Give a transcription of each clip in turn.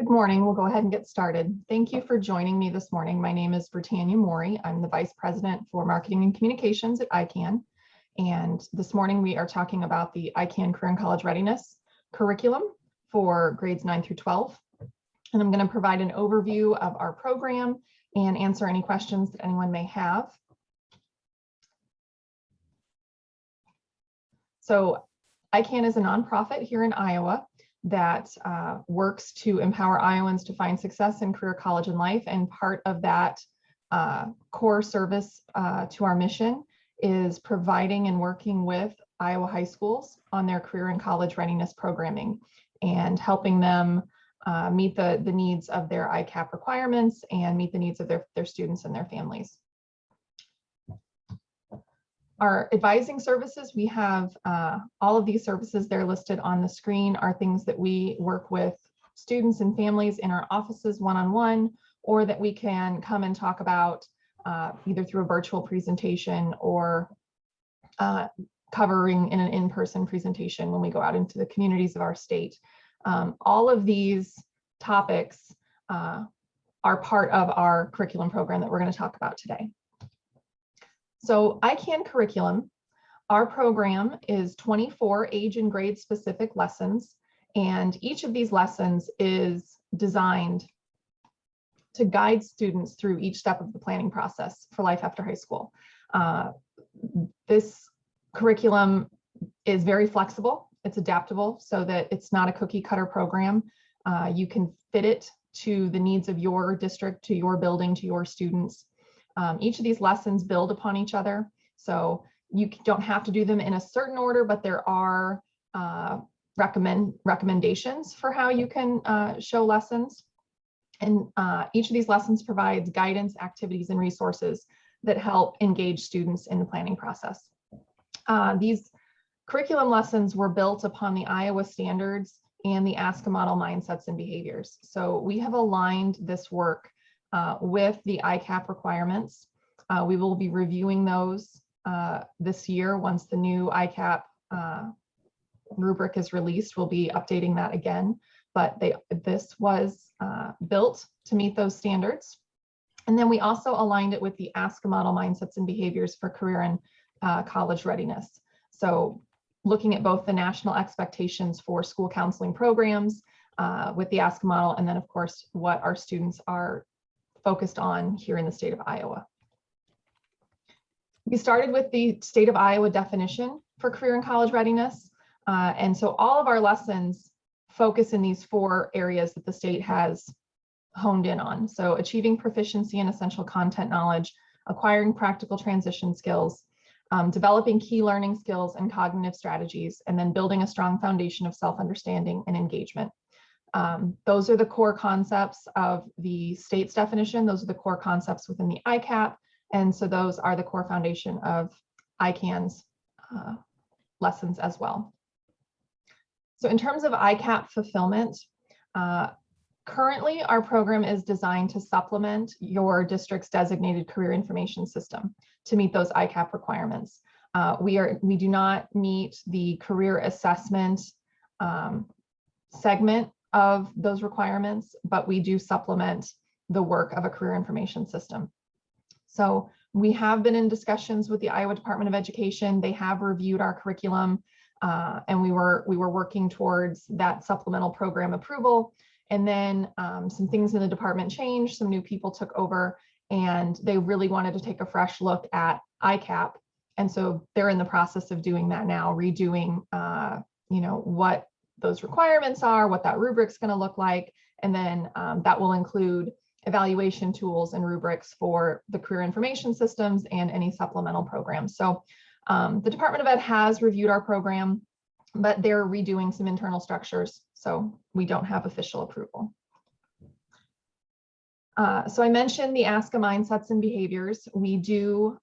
Good morning. We'll go ahead and get started. Thank you for joining me this morning. My name is Britannia Mori. I'm the Vice President for Marketing and Communications at ICAN. And this morning we are talking about the ICAN Career and College Readiness curriculum for grades 9 through 12. And I'm going to provide an overview of our program and answer any questions that anyone may have. So ICAN is a nonprofit here in Iowa that works to empower Iowans to find success in career, college, and life. And part of that core service to our mission is providing and working with Iowa high schools on their career and college readiness programming and helping them meet the needs of their ICAP requirements and meet the needs of their students and their families. Our advising services, we have all of these services, they're listed on the screen, are things that we work with students and families in our offices one-on-one, or that we can come and talk about either through a virtual presentation or covering in an in-person presentation when we go out into the communities of our state. All of these topics are part of our curriculum program that we're going to talk about today. So ICAN curriculum, our program is 24 age and grade specific lessons, and each of these lessons is designed to guide students through each step of the planning process for life after high school. This curriculum is very flexible, it's adaptable so that it's not a cookie cutter program. You can fit it to the needs of your district, to your building, to your students. Each of these lessons build upon each other, so you don't have to do them in a certain order, but there are recommendations for how you can show lessons. And each of these lessons provides guidance, activities, and resources that help engage students in the planning process. These curriculum lessons were built upon the Iowa standards and the ASCA model mindsets and behaviors. So we have aligned this work with the ICAP requirements. We will be reviewing those this year. Once the new ICAP rubric is released, we'll be updating that again. But this was built to meet those standards. And then we also aligned it with the ASCA model mindsets and behaviors for career and college readiness. So looking at both the national expectations for school counseling programs with the ASCA model, and then of course what our students are focused on here in the state of Iowa. We started with the state of Iowa definition for career and college readiness. And so all of our lessons focus in these four areas that the state has honed in on. So achieving proficiency in essential content knowledge, acquiring practical transition skills, developing key learning skills and cognitive strategies, and then building a strong foundation of self-understanding and engagement. Those are the core concepts of the state's definition. Those are the core concepts within the ICAP. And so those are the core foundation of ICAN's lessons as well. So in terms of ICAP fulfillment, currently our program is designed to supplement your district's designated career information system to meet those ICAP requirements. We do not meet the career assessment segment of those requirements, but we do supplement the work of a career information system. So we have been in discussions with the Iowa Department of Education. They have reviewed our curriculum, and we were working towards that supplemental program approval. And then some things in the department changed, some new people took over, and they really wanted to take a fresh look at ICAP. And so they're in the process of doing that now, redoing what those requirements are, what that rubric's going to look like, and then that will include evaluation tools and rubrics for the career information systems and any supplemental programs. So the Department of Ed has reviewed our program, but they're redoing some internal structures, so we don't have official approval. So I mentioned the ASCA mindsets and behaviors. We do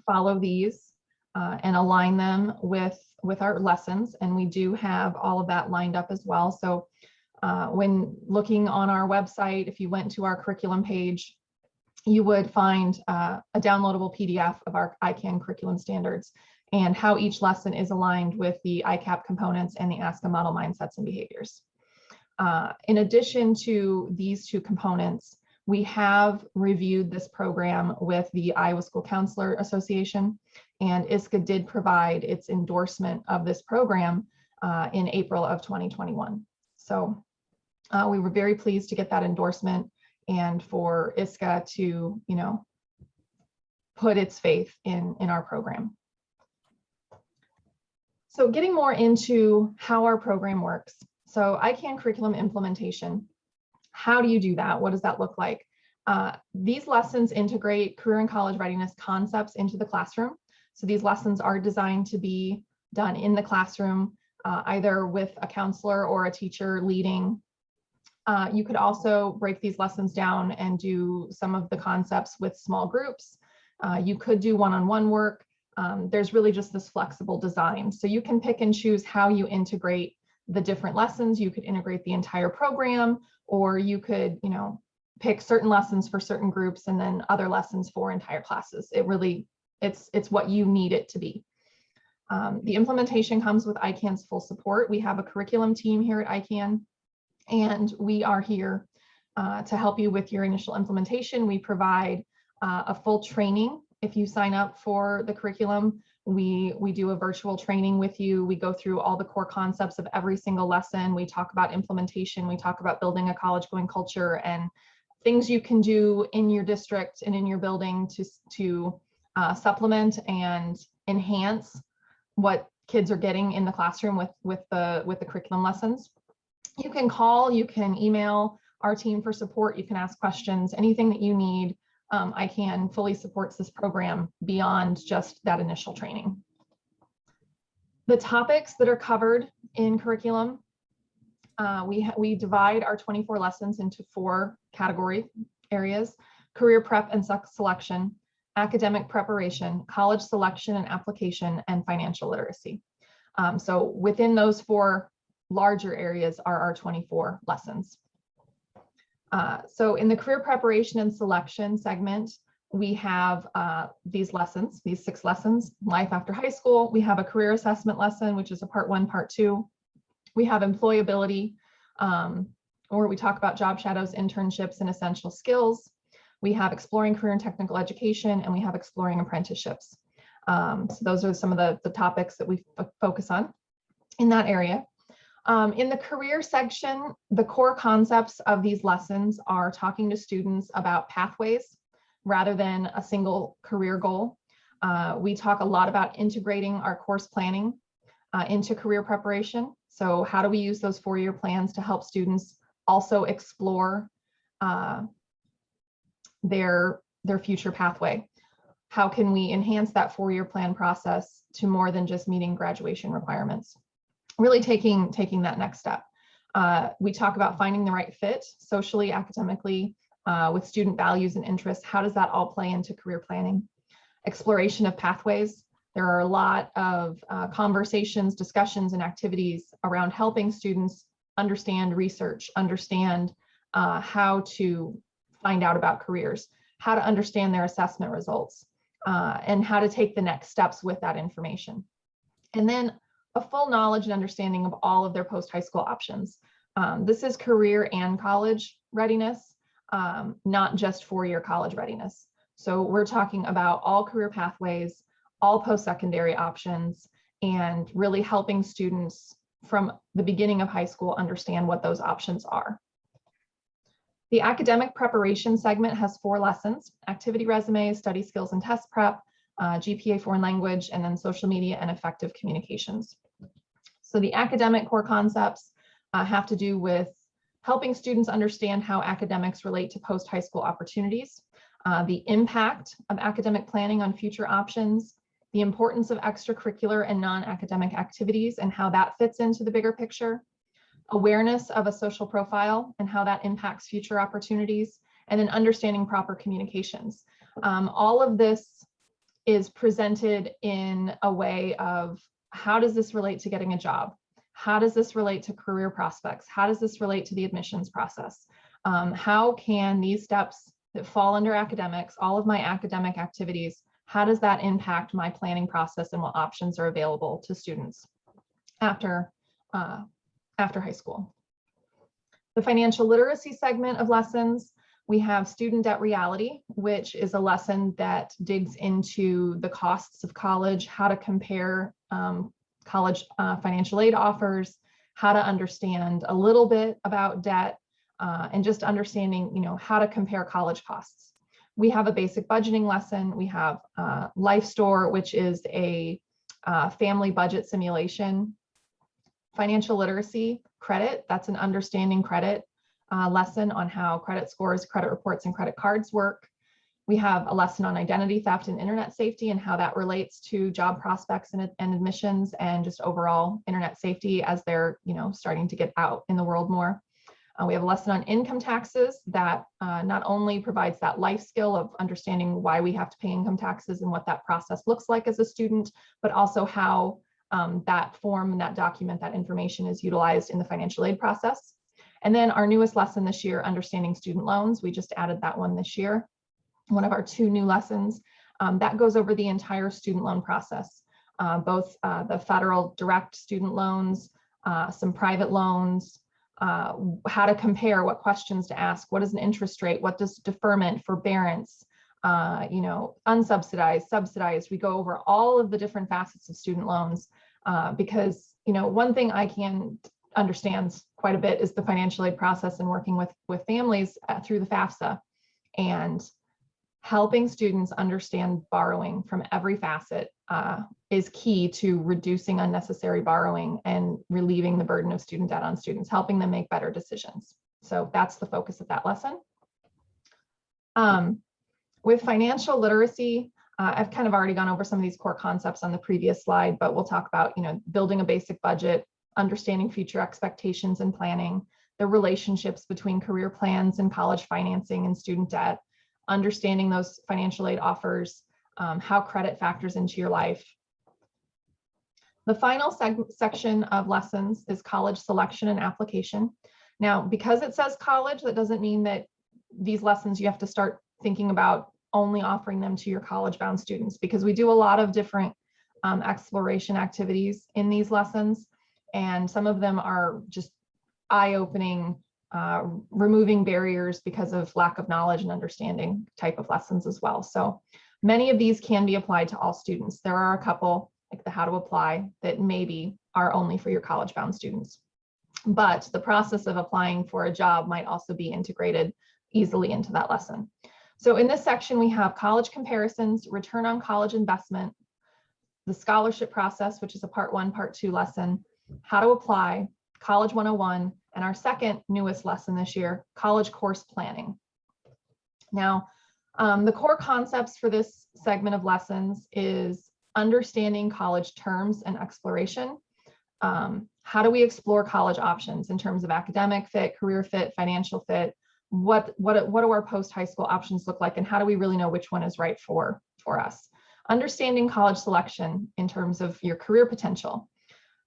follow these and align them with our lessons, and we do have all of that lined up as well. So when looking on our website, if you went to our curriculum page, you would find a downloadable PDF of our ICAN curriculum standards and how each lesson is aligned with the ICAP components and the ASCA model mindsets and behaviors. In addition to these two components, we have reviewed this program with the Iowa School Counselor Association, and ISCA did provide its endorsement of this program in April of 2021. So we were very pleased to get that endorsement and for ISCA to, put its faith in our program. So getting more into how our program works. So ICAN curriculum implementation. How do you do that? What does that look like? These lessons integrate career and college readiness concepts into the classroom. So these lessons are designed to be done in the classroom, either with a counselor or a teacher leading. You could also break these lessons down and do some of the concepts with small groups. You could do one-on-one work. There's really just this flexible design. So you can pick and choose how you integrate the different lessons. You could integrate the entire program, or you could, pick certain lessons for certain groups and then other lessons for entire classes. It really, it's what you need it to be. The implementation comes with ICAN's full support. We have a curriculum team here at ICAN, and we are here to help you with your initial implementation. We provide a full training. If you sign up for the curriculum, we do a virtual training with you. We go through all the core concepts of every single lesson. We talk about implementation. We talk about building a college going culture and things you can do in your district and in your building to supplement and enhance what kids are getting in the classroom with the curriculum lessons. You can call, you can email our team for support. You can ask questions, anything that you need. ICAN fully supports this program beyond just that initial training. The topics that are covered in curriculum, we divide our 24 lessons into 4 category areas: career prep and selection, academic preparation, college selection and application, and financial literacy. So within those 4 larger areas are our 24 lessons. So in the career preparation and selection segment, we have these lessons, these 6 lessons: life after high school. We have a career assessment lesson, which is a part 1, part 2. We have employability, where we talk about job shadows, internships, and essential skills. We have exploring career and technical education, and we have exploring apprenticeships. So those are some of the topics that we focus on in that area. In the career section, the core concepts of these lessons are talking to students about pathways rather than a single career goal. We talk a lot about integrating our course planning into career preparation. So how do we use those 4-year plans to help students also explore their future pathway? How can we enhance that 4-year plan process to more than just meeting graduation requirements? Really taking that next step. We talk about finding the right fit socially, academically, with student values and interests. How does that all play into career planning? Exploration of pathways. There are a lot of conversations, discussions, and activities around helping students understand research, understand how to find out about careers, how to understand their assessment results, and how to take the next steps with that information. And then a full knowledge and understanding of all of their post-high school options. This is career and college readiness, not just 4-year college readiness. So we're talking about all career pathways, all post-secondary options, and really helping students from the beginning of high school understand what those options are. The academic preparation segment has 4 lessons: activity resumes, study skills and test prep, GPA foreign language, and then social media and effective communications. So the academic core concepts have to do with helping students understand how academics relate to post-high school opportunities, the impact of academic planning on future options, the importance of extracurricular and non-academic activities and how that fits into the bigger picture, awareness of a social profile and how that impacts future opportunities, and then understanding proper communications. All of this is presented in a way of, how does this relate to getting a job? How does this relate to career prospects? How does this relate to the admissions process? How can these steps that fall under academics, all of my academic activities, how does that impact my planning process and what options are available to students after high school? The financial literacy segment of lessons, we have Student Debt Reality, which is a lesson that digs into the costs of college, how to compare college financial aid offers, how to understand a little bit about debt, and just understanding, how to compare college costs. We have a basic budgeting lesson. We have Life Store, which is a family budget simulation. Financial literacy, credit, that's an understanding credit lesson on how credit scores, credit reports, and credit cards work. We have a lesson on identity theft and internet safety and how that relates to job prospects and admissions and just overall internet safety as they're, starting to get out in the world more. We have a lesson on income taxes that not only provides that life skill of understanding why we have to pay income taxes and what that process looks like as a student, but also how that form and that document, that information is utilized in the financial aid process. And then our newest lesson this year, Understanding Student Loans. We just added that one this year. One of our 2 new lessons that goes over the entire student loan process, both the federal direct student loans, some private loans, how to compare, what questions to ask, what is an interest rate, what does deferment, forbearance, unsubsidized, subsidized. We go over all of the different facets of student loans because, one thing ICAN understands quite a bit is the financial aid process and working with families through the FAFSA, and helping students understand borrowing from every facet is key to reducing unnecessary borrowing and relieving the burden of student debt on students, helping them make better decisions. So that's the focus of that lesson. With financial literacy, I've kind of already gone over some of these core concepts on the previous slide, but we'll talk about, building a basic budget, understanding future expectations and planning, the relationships between career plans and college financing and student debt, understanding those financial aid offers, how credit factors into your life. The final section of lessons is college selection and application. Now, because it says college, that doesn't mean that these lessons you have to start thinking about only offering them to your college-bound students, because we do a lot of different exploration activities in these lessons, and some of them are just eye-opening, removing barriers because of lack of knowledge and understanding type of lessons as well. So many of these can be applied to all students. There are a couple, like the how to apply, that maybe are only for your college-bound students. But the process of applying for a job might also be integrated easily into that lesson. So in this section, we have college comparisons, return on college investment, the scholarship process, which is a part 1, part 2 lesson, how to apply, College 101, and our second newest lesson this year, college course planning. Now, the core concepts for this segment of lessons is understanding college terms and exploration. How do we explore college options in terms of academic fit, career fit, financial fit? What do our post-high school options look like, and how do we really know which one is right for us? Understanding college selection in terms of your career potential,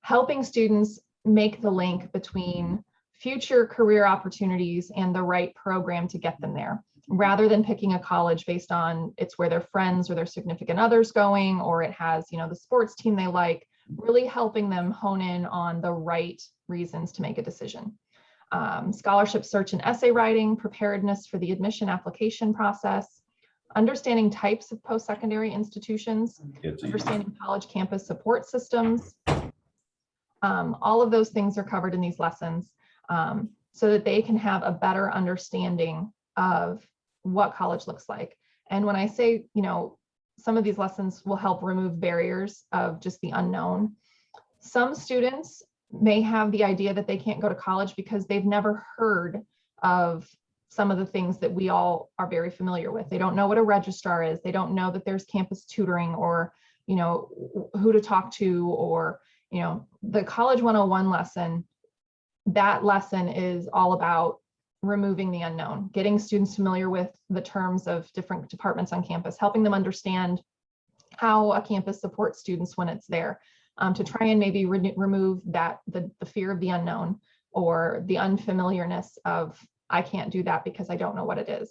helping students make the link between future career opportunities and the right program to get them there, rather than picking a college based on it's where their friends or their significant others going, or it has, the sports team they like, really helping them hone in on the right reasons to make a decision. Scholarship search and essay writing, preparedness for the admission application process, understanding types of post-secondary institutions, understanding college campus support systems. All of those things are covered in these lessons so that they can have a better understanding of what college looks like. And when I say, some of these lessons will help remove barriers of just the unknown. Some students may have the idea that they can't go to college because they've never heard of some of the things that we all are very familiar with. They don't know what a registrar is. They don't know that there's campus tutoring, or, who to talk to, or, the College 101 lesson. That lesson is all about removing the unknown, getting students familiar with the terms of different departments on campus, helping them understand how a campus supports students when it's there, to try and maybe remove that the fear of the unknown or the unfamiliarness of, I can't do that because I don't know what it is.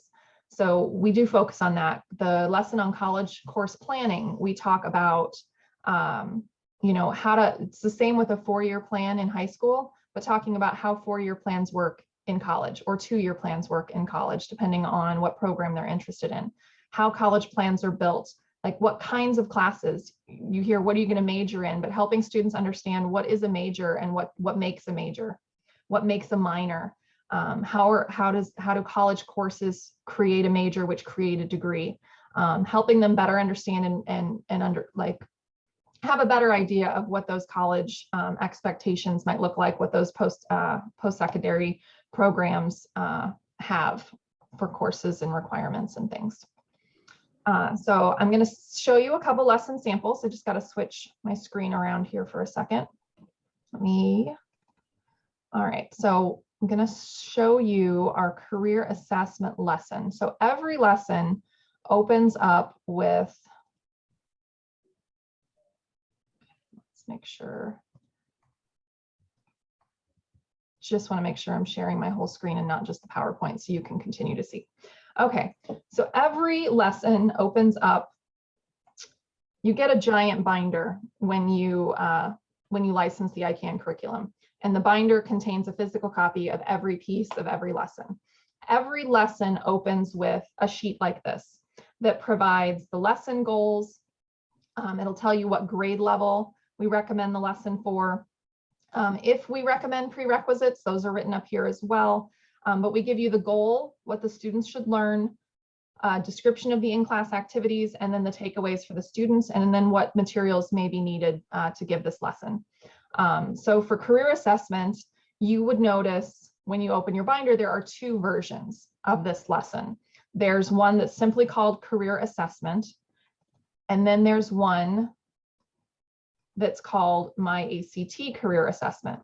So we do focus on that. The lesson on college course planning, we talk about, how to, it's the same with a 4-year plan in high school, but talking about how 4-year plans work in college, or 2-year plans work in college, depending on what program they're interested in, how college plans are built, like what kinds of classes. You hear, what are you going to major in? But helping students understand what is a major and what makes a major, what makes a minor, how do college courses create a major, which create a degree, helping them better understand and have a better idea of what those college expectations might look like, what those post-secondary programs have for courses and requirements and things. So I'm going to show you a couple lesson samples. I just got to switch my screen around here for a second. All right, so I'm going to show you our career assessment lesson. So every lesson opens up with, let's make sure, just want to make sure I'm sharing my whole screen and not just the PowerPoint so you can continue to see. Okay, so every lesson opens up, you get a giant binder when you license the ICAN curriculum. And the binder contains a physical copy of every piece of every lesson. Every lesson opens with a sheet like this that provides the lesson goals. It'll tell you what grade level we recommend the lesson for. If we recommend prerequisites, those are written up here as well. But we give you the goal, what the students should learn, description of the in-class activities, and then the takeaways for the students, and then what materials may be needed to give this lesson. So for career assessment, you would notice when you open your binder, there are 2 versions of this lesson. There's one that's simply called career assessment, and then there's one that's called my ACT career assessment.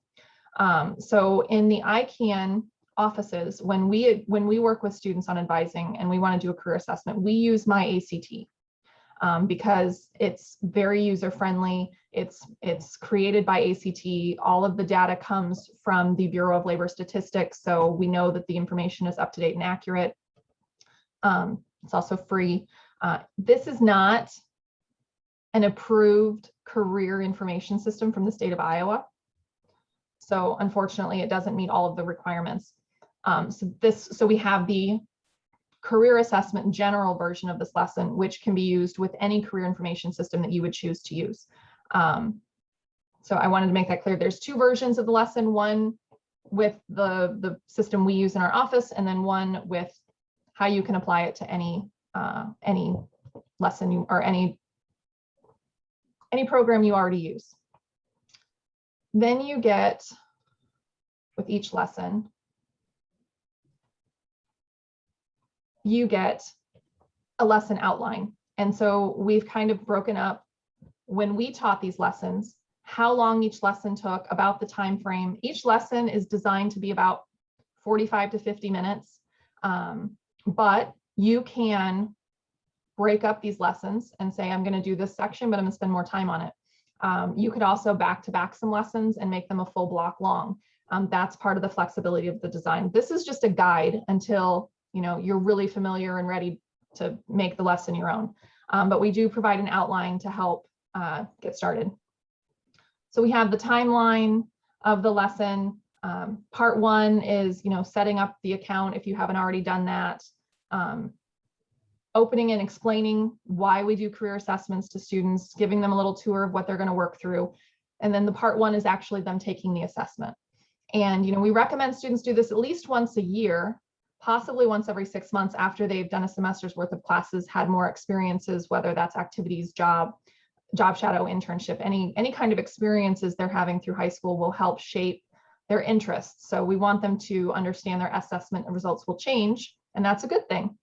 So in the ICAN offices, when we work with students on advising and we want to do a career assessment, we use my ACT because it's very user friendly. It's created by ACT. All of the data comes from the Bureau of Labor Statistics, so we know that the information is up to date and accurate. It's also free. This is not an approved career information system from the state of Iowa. So unfortunately, it doesn't meet all of the requirements. So we have the career assessment general version of this lesson, which can be used with any career information system that you would choose to use. So I wanted to make that clear. There's 2 versions of the lesson, one with the system we use in our office, and then one with how you can apply it to any lesson or any program you already use. Then you get, with each lesson, you get a lesson outline. And so we've kind of broken up, when we taught these lessons, how long each lesson took, about the time frame. Each lesson is designed to be about 45 to 50 minutes, but you can break up these lessons and say, I'm going to do this section, but I'm going to spend more time on it. You could also back-to-back some lessons and make them a full block long. That's part of the flexibility of the design. This is just a guide until you're really familiar and ready to make the lesson your own. But we do provide an outline to help get started. So we have the timeline of the lesson. Part 1 is setting up the account if you haven't already done that. Opening and explaining why we do career assessments to students, giving them a little tour of what they're going to work through. And then the part 1 is actually them taking the assessment. And we recommend students do this at least once a year, possibly once every 6 months after they've done a semester's worth of classes, had more experiences, whether that's activities, job shadow, internship, any kind of experiences they're having through high school will help shape their interests. So we want them to understand their assessment results will change, and that's a good thing.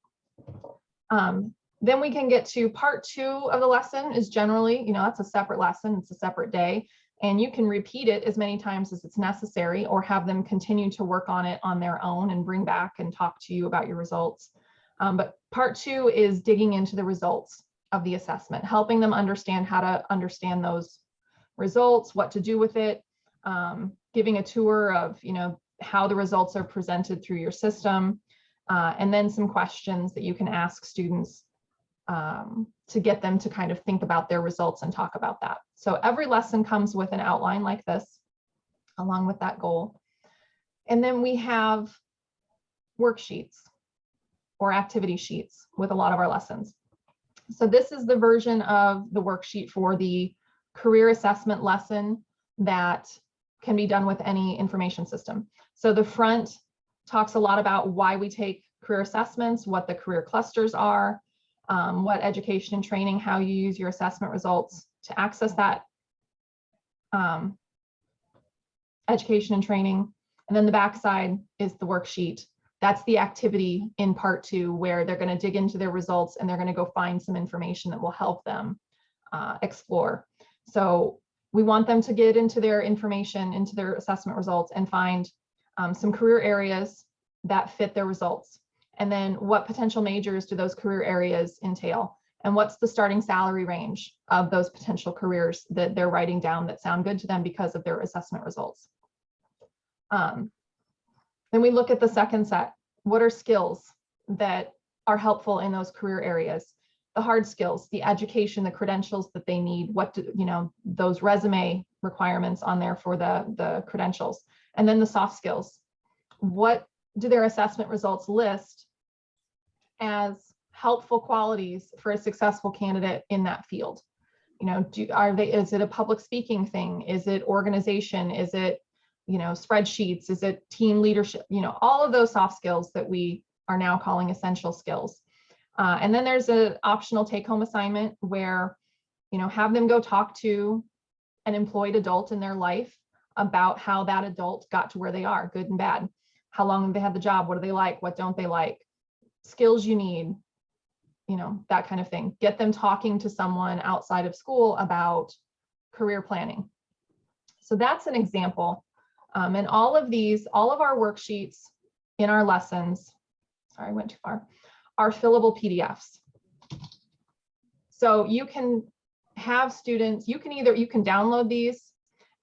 Then we can get to part 2 of the lesson is generally, that's a separate lesson, it's a separate day, and you can repeat it as many times as it's necessary or have them continue to work on it on their own and bring back and talk to you about your results. But part 2 is digging into the results of the assessment, helping them understand how to understand those results, what to do with it, giving a tour of, how the results are presented through your system, and then some questions that you can ask students to get them to kind of think about their results and talk about that. So every lesson comes with an outline like this, along with that goal. And then we have worksheets or activity sheets with a lot of our lessons. So this is the version of the worksheet for the career assessment lesson that can be done with any information system. So the front talks a lot about why we take career assessments, what the career clusters are, what education and training, how you use your assessment results to access that education and training. And then the backside is the worksheet. That's the activity in part 2, where they're going to dig into their results and they're going to go find some information that will help them explore. So we want them to get into their information, into their assessment results, and find some career areas that fit their results. And then what potential majors do those career areas entail? And what's the starting salary range of those potential careers that they're writing down that sound good to them because of their assessment results? Then we look at the second set. What are skills that are helpful in those career areas? The hard skills, the education, the credentials that they need, what do, those resume requirements on there for the credentials. And then the soft skills. What do their assessment results list as helpful qualities for a successful candidate in that field? Is it a public speaking thing? Is it organization? Is it spreadsheets? Is it team leadership? All of those soft skills that we are now calling essential skills. And then there's an optional take-home assignment where, have them go talk to an employed adult in their life about how that adult got to where they are, good and bad. How long have they had the job? What do they like? What don't they like? Skills you need, that kind of thing. Get them talking to someone outside of school about career planning. So that's an example. And all of our worksheets in our lessons, sorry, I went too far, are fillable PDFs. So you can have students, you can download these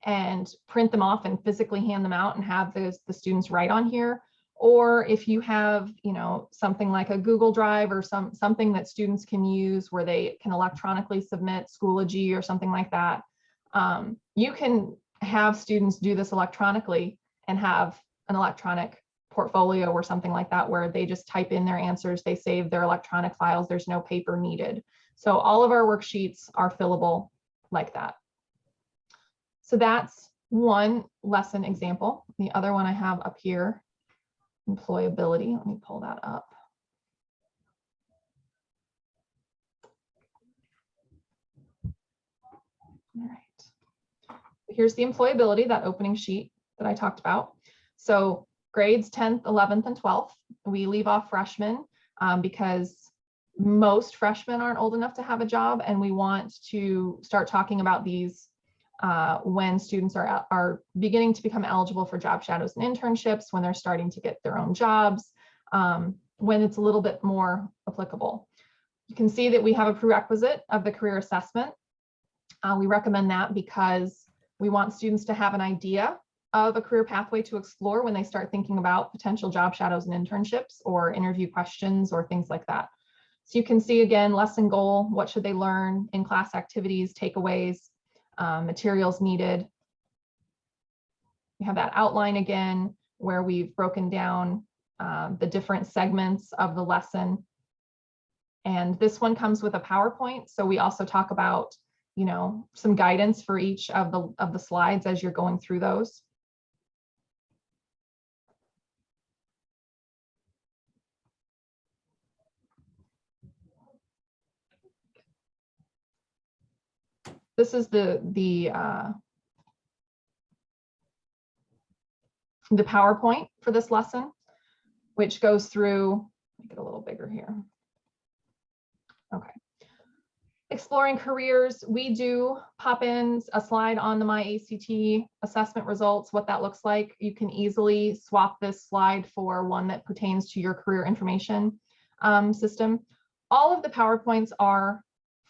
and print them off and physically hand them out and have the students write on here. Or if you have, something like a Google Drive or something that students can use where they can electronically submit Schoology or something like that, you can have students do this electronically and have an electronic portfolio or something like that where they just type in their answers, they save their electronic files, there's no paper needed. So all of our worksheets are fillable like that. So that's one lesson example. The other one I have up here, employability. Let me pull that up. All right. Here's the employability, that opening sheet that I talked about. So grades 10th, 11th, and 12th. We leave off freshmen because most freshmen aren't old enough to have a job, and we want to start talking about these when students are beginning to become eligible for job shadows and internships, when they're starting to get their own jobs, when it's a little bit more applicable. You can see that we have a prerequisite of the career assessment. We recommend that because we want students to have an idea of a career pathway to explore when they start thinking about potential job shadows and internships or interview questions or things like that. So you can see again, lesson goal, what should they learn, in-class activities, takeaways, materials needed. We have that outline again, where we've broken down the different segments of the lesson. And this one comes with a PowerPoint. So we also talk about, some guidance for each of the slides as you're going through those. This is the PowerPoint for this lesson, which goes through, make it a little bigger here. Okay. Exploring careers, we do pop in a slide on the My ACT assessment results, what that looks like. You can easily swap this slide for one that pertains to your career information system. All of the PowerPoints are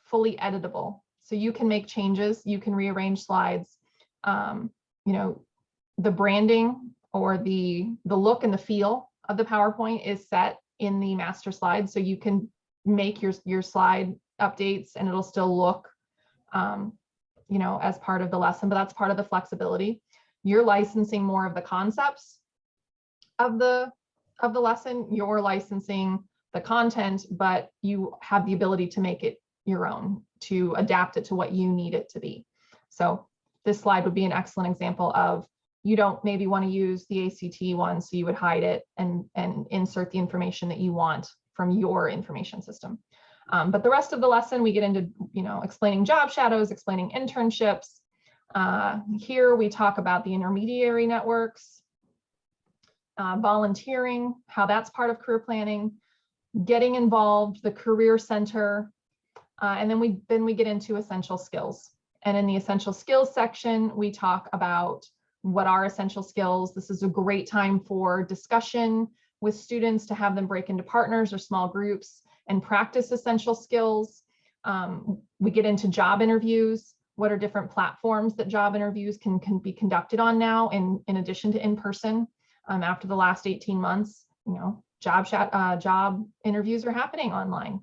fully editable. So you can make changes, you can rearrange slides. The branding or the look and the feel of the PowerPoint is set in the master slide. So you can make your slide updates and it'll still look, as part of the lesson, but that's part of the flexibility. You're licensing more of the concepts of the of the lesson. You're licensing the content, but you have the ability to make it your own, to adapt it to what you need it to be. So this slide would be an excellent example of, you don't maybe want to use the ACT one, so you would hide it and insert the information that you want from your information system. But the rest of the lesson, we get into, explaining job shadows, explaining internships. Here we talk about the intermediary networks, volunteering, how that's part of career planning, getting involved, the career center, and then we get into essential skills. And in the essential skills section, we talk about what are essential skills. This is a great time for discussion with students, to have them break into partners or small groups and practice essential skills. We get into job interviews. What are different platforms that job interviews can be conducted on now, in addition to in-person? After the last 18 months, job interviews are happening online.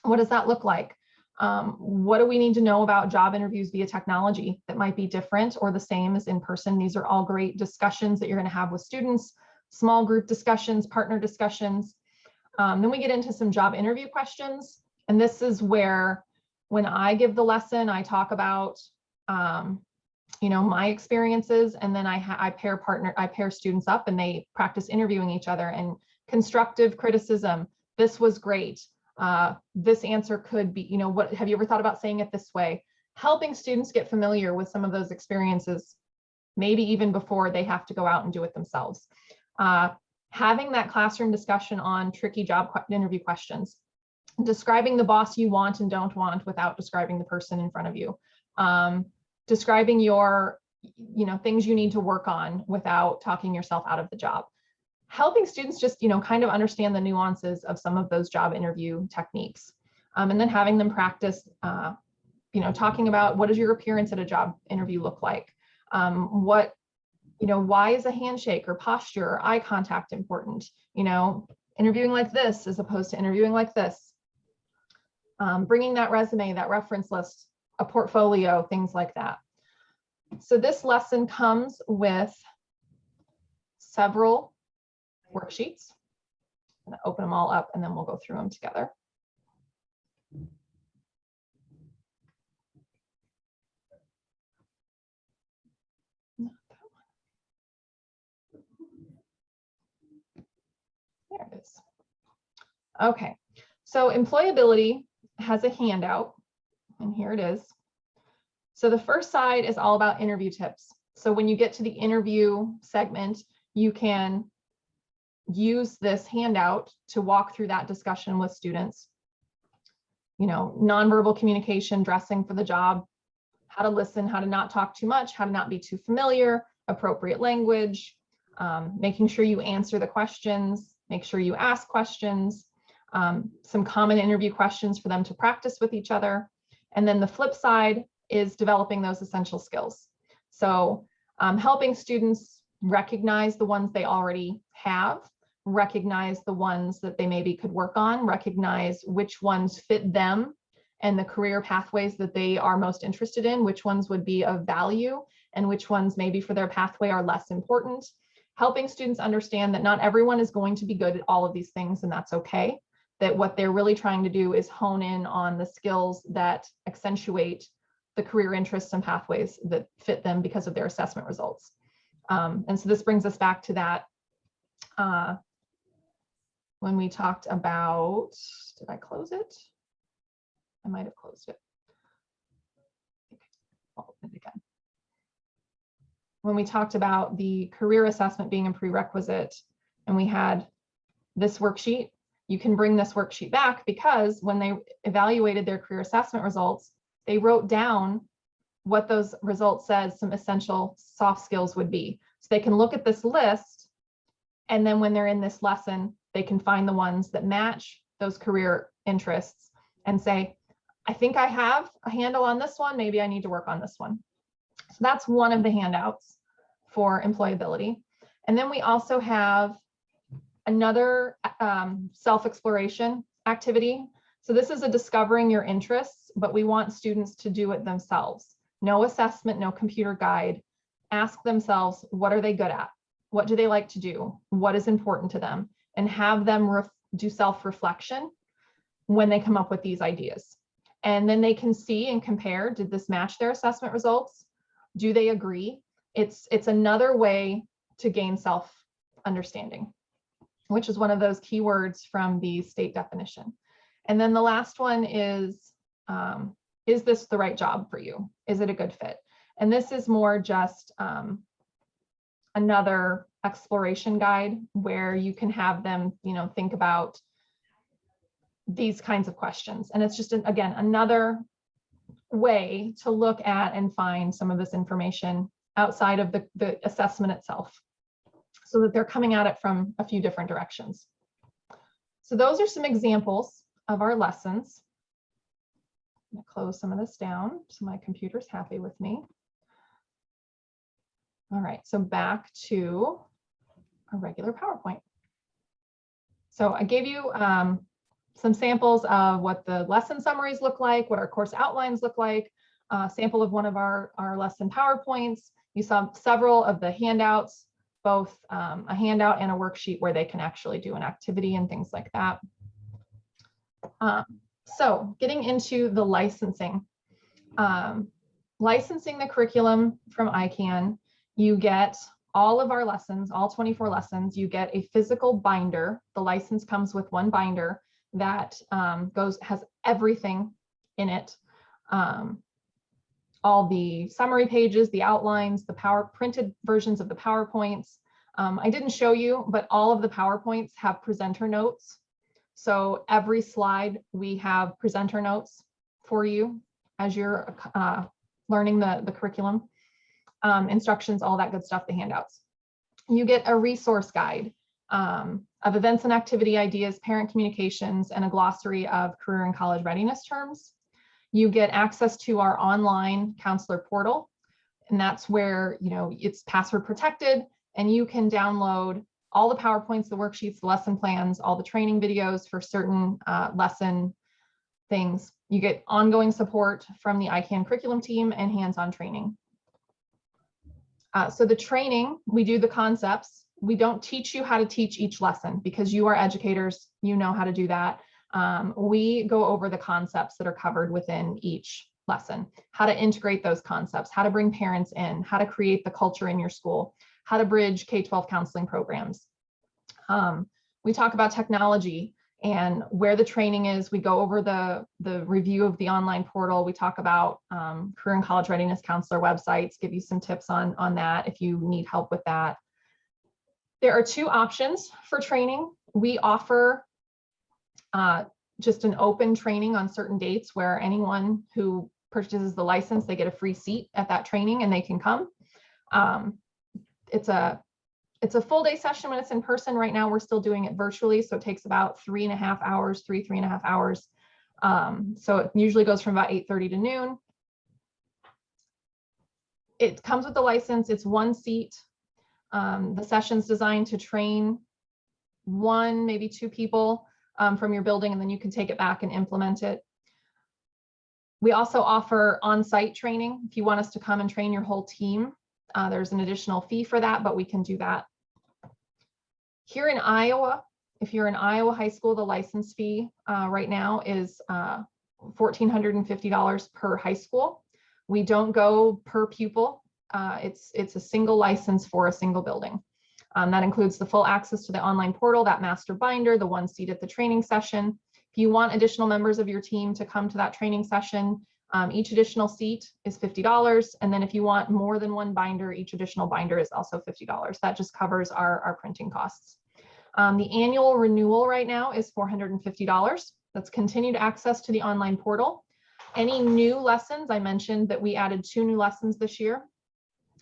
What does that look like? What do we need to know about job interviews via technology that might be different or the same as in person? These are all great discussions that you're going to have with students, small group discussions, partner discussions. Then we get into some job interview questions. And this is where, when I give the lesson, I talk about, my experiences, and then I pair students up and they practice interviewing each other. And constructive criticism, this was great. This answer could be, what have you ever thought about saying it this way? Helping students get familiar with some of those experiences, maybe even before they have to go out and do it themselves. Having that classroom discussion on tricky job interview questions, describing the boss you want and don't want without describing the person in front of you, describing your, things you need to work on without talking yourself out of the job. Helping students just, kind of understand the nuances of some of those job interview techniques. And then having them practice, talking about, what does your appearance at a job interview look like? Why is a handshake or posture or eye contact important? Interviewing like this as opposed to interviewing like this. Bringing that resume, that reference list, a portfolio, things like that. So this lesson comes with several worksheets. I'm going to open them all up and then we'll go through them together. There it is. Okay, so employability has a handout, and here it is. So the first side is all about interview tips. So when you get to the interview segment, you can use this handout to walk through that discussion with students. Nonverbal communication, dressing for the job, how to listen, how to not talk too much, how to not be too familiar, appropriate language, making sure you answer the questions, make sure you ask questions, some common interview questions for them to practice with each other. And then the flip side is developing those essential skills. So helping students recognize the ones they already have, recognize the ones that they maybe could work on, recognize which ones fit them and the career pathways that they are most interested in, which ones would be of value and which ones maybe for their pathway are less important. Helping students understand that not everyone is going to be good at all of these things, and that's okay. That what they're really trying to do is hone in on the skills that accentuate the career interests and pathways that fit them because of their assessment results. And so this brings us back to that when we talked about, did I close it? I might have closed it. I'll open it again. When we talked about the career assessment being a prerequisite, and we had this worksheet, you can bring this worksheet back because when they evaluated their career assessment results, they wrote down what those results said some essential soft skills would be. So they can look at this list, and then when they're in this lesson, they can find the ones that match those career interests and say, I think I have a handle on this one, maybe I need to work on this one. So that's one of the handouts for employability. And then we also have another self-exploration activity. So this is a discovering your interests, but we want students to do it themselves. No assessment, no computer guide. Ask themselves, what are they good at? What do they like to do? What is important to them? and have them do self-reflection when they come up with these ideas. And then they can see and compare, did this match their assessment results? Do they agree? It's another way to gain self-understanding, which is one of those keywords from the state definition. And then the last one is this the right job for you? Is it a good fit? And this is more just another exploration guide where you can have them, think about these kinds of questions. And it's just, again, another way to look at and find some of this information outside of the assessment itself, so that they're coming at it from a few different directions. So those are some examples of our lessons. I'm going to close some of this down so my computer's happy with me. All right, so back to a regular PowerPoint. So I gave you some samples of what the lesson summaries look like, what our course outlines look like, a sample of one of our lesson PowerPoints. You saw several of the handouts, both a handout and a worksheet where they can actually do an activity and things like that. So getting into the licensing. Licensing the curriculum from ICAN, you get all of our lessons, all 24 lessons, you get a physical binder. The license comes with one binder that has everything in it. All the summary pages, the outlines, the printed versions of the PowerPoints. I didn't show you, but all of the PowerPoints have presenter notes. So every slide, we have presenter notes for you as you're learning the curriculum, instructions, all that good stuff, the handouts. You get a resource guide of events and activity ideas, parent communications, and a glossary of career and college readiness terms. You get access to our online counselor portal, and that's where, it's password protected, and you can download all the PowerPoints, the worksheets, the lesson plans, all the training videos for certain lesson things. You get ongoing support from the ICAN curriculum team and hands-on training. So the training, we do the concepts. We don't teach you how to teach each lesson because you are educators, you know how to do that. We go over the concepts that are covered within each lesson, how to integrate those concepts, how to bring parents in, how to create the culture in your school, how to bridge K-12 counseling programs. We talk about technology and where the training is. We go over the review of the online portal. We talk about career and college readiness counselor websites, give you some tips on that if you need help with that. There are two options for training. We offer just an open training on certain dates where anyone who purchases the license, they get a free seat at that training and they can come. It's a full day session when it's in person. Right now, we're still doing it virtually. So it takes about 3.5 hours, 3.5 hours. So it usually goes from about 8:30 to noon. It comes with the license. It's one seat. The session's designed to train one, maybe two people from your building, and then you can take it back and implement it. We also offer on-site training. If you want us to come and train your whole team, there's an additional fee for that, but we can do that. Here in Iowa, if you're in Iowa high school, the license fee right now is $1,450 per high school. We don't go per pupil. It's a single license for a single building. That includes the full access to the online portal, that master binder, the one seat at the training session. If you want additional members of your team to come to that training session, each additional seat is $50. And then if you want more than one binder, each additional binder is also $50. That just covers our printing costs. The annual renewal right now is $450. That's continued access to the online portal. Any new lessons, I mentioned that we added 2 new lessons this year.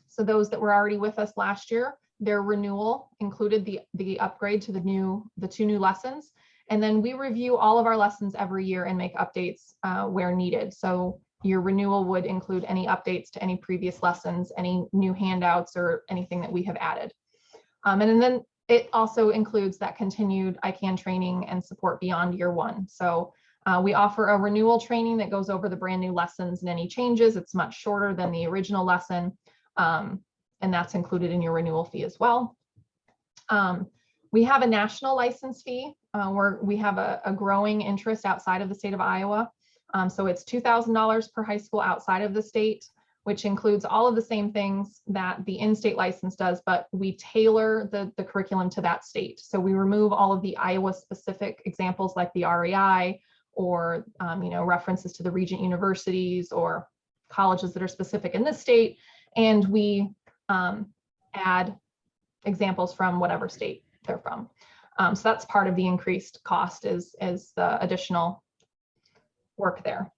So those that were already with us last year, their renewal included the upgrade to the 2 new lessons. And then we review all of our lessons every year and make updates where needed. So your renewal would include any updates to any previous lessons, any new handouts, or anything that we have added. And then it also includes that continued ICAN training and support beyond year 1. So we offer a renewal training that goes over the brand new lessons and any changes. It's much shorter than the original lesson, and that's included in your renewal fee as well. We have a national license fee where we have a growing interest outside of the state of Iowa. So it's $2,000 per high school outside of the state, which includes all of the same things that the in-state license does, but we tailor the curriculum to that state. So we remove all of the Iowa-specific examples like the REI or references to the Regent universities or colleges that are specific in this state, and we add examples from whatever state they're from. So that's part of the increased cost is the additional work there.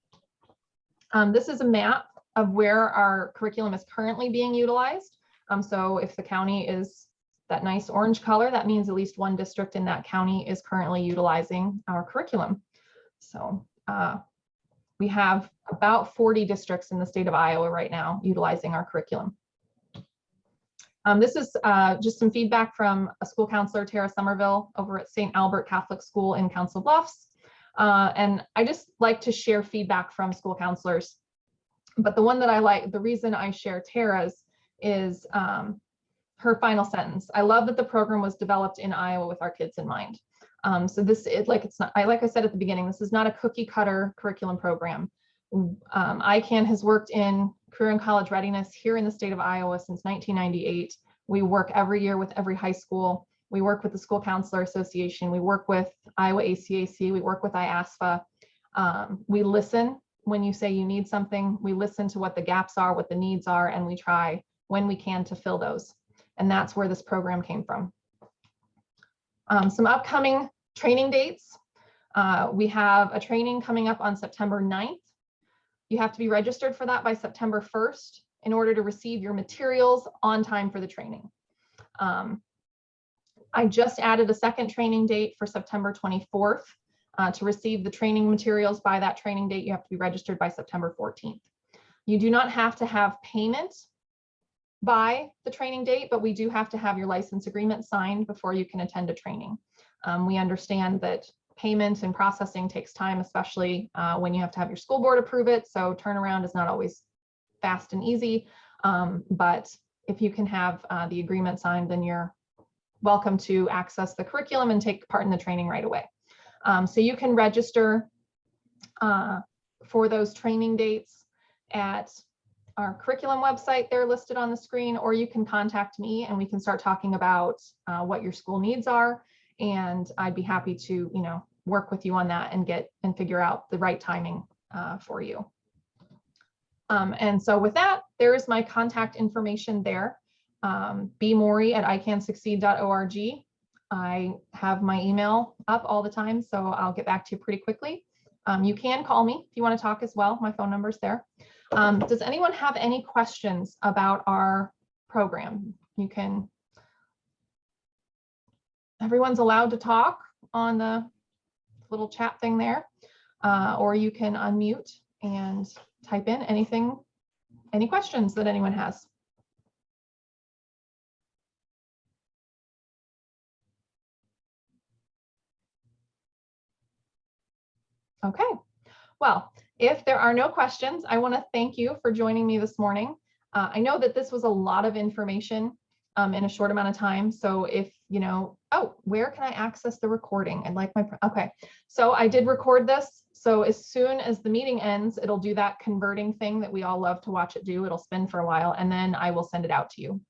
This is a map of where our curriculum is currently being utilized. So if the county is that nice orange color, that means at least one district in that county is currently utilizing our curriculum. So we have about 40 districts in the state of Iowa right now utilizing our curriculum. This is just some feedback from a school counselor, Tara Somerville, over at St. Albert Catholic School in Council Bluffs. And I just like to share feedback from school counselors. But the one that I like, the reason I share Tara's is her final sentence. I love that the program was developed in Iowa with our kids in mind. So this is like I said at the beginning, this is not a cookie cutter curriculum program. ICAN has worked in career and college readiness here in the state of Iowa since 1998. We work every year with every high school. We work with the School Counselor Association. We work with Iowa ACAC. We work with IASFA. We listen when you say you need something. We listen to what the gaps are, what the needs are, and we try when we can to fill those. And that's where this program came from. Some upcoming training dates. We have a training coming up on September 9th. You have to be registered for that by September 1st in order to receive your materials on time for the training. I just added a second training date for September 24th. To receive the training materials by that training date, you have to be registered by September 14th. You do not have to have payment by the training date, but we do have to have your license agreement signed before you can attend a training. We understand that payment and processing takes time, especially when you have to have your school board approve it. So turnaround is not always fast and easy, but if you can have the agreement signed, then you're welcome to access the curriculum and take part in the training right away. So you can register for those training dates at our curriculum website. They're listed on the screen, or you can contact me and we can start talking about what your school needs are. And I'd be happy to, work with you on that and figure out the right timing for you. And so with that, there is my contact information there. bmorey@icansucceed.org. I have my email up all the time, so I'll get back to you pretty quickly. You can call me if you want to talk as well. My phone number's there. Does anyone have any questions about our program? Everyone's allowed to talk on the little chat thing there, or you can unmute and type in any questions that anyone has. Okay, well, if there are no questions, I want to thank you for joining me this morning. I know that this was a lot of information in a short amount of time. So if, oh, where can I access the recording? Okay, so I did record this. So as soon as the meeting ends, it'll do that converting thing that we all love to watch it do. It'll spin for a while and then I will send it out to you.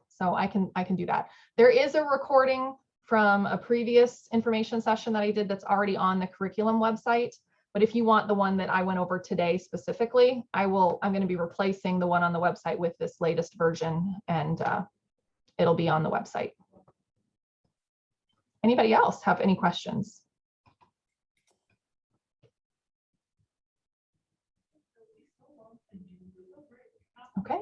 So I can do that. There is a recording from a previous information session that I did that's already on the curriculum website. But if you want the one that I went over today specifically, I'm going to be replacing the one on the website with this latest version, and it'll be on the website. Anybody else have any questions? Okay.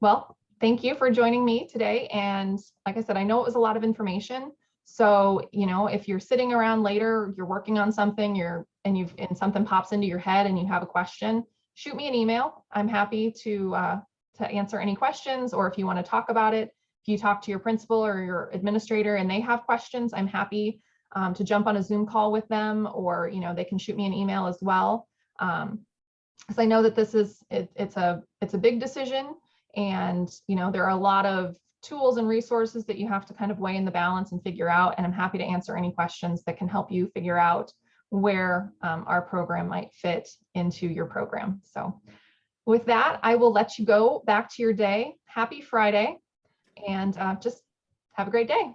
Well, thank you for joining me today. And like I said, I know it was a lot of information. So, if you're sitting around later, you're working on something, and something pops into your head and you have a question, shoot me an email. I'm happy to answer any questions, or if you want to talk about it, if you talk to your principal or your administrator and they have questions, I'm happy to jump on a Zoom call with them, or, they can shoot me an email as well. Because I know that this is, it's a big decision. And, there are a lot of tools and resources that you have to kind of weigh in the balance and figure out. And I'm happy to answer any questions that can help you figure out where our program might fit into your program. So with that, I will let you go back to your day. Happy Friday, and just have a great day.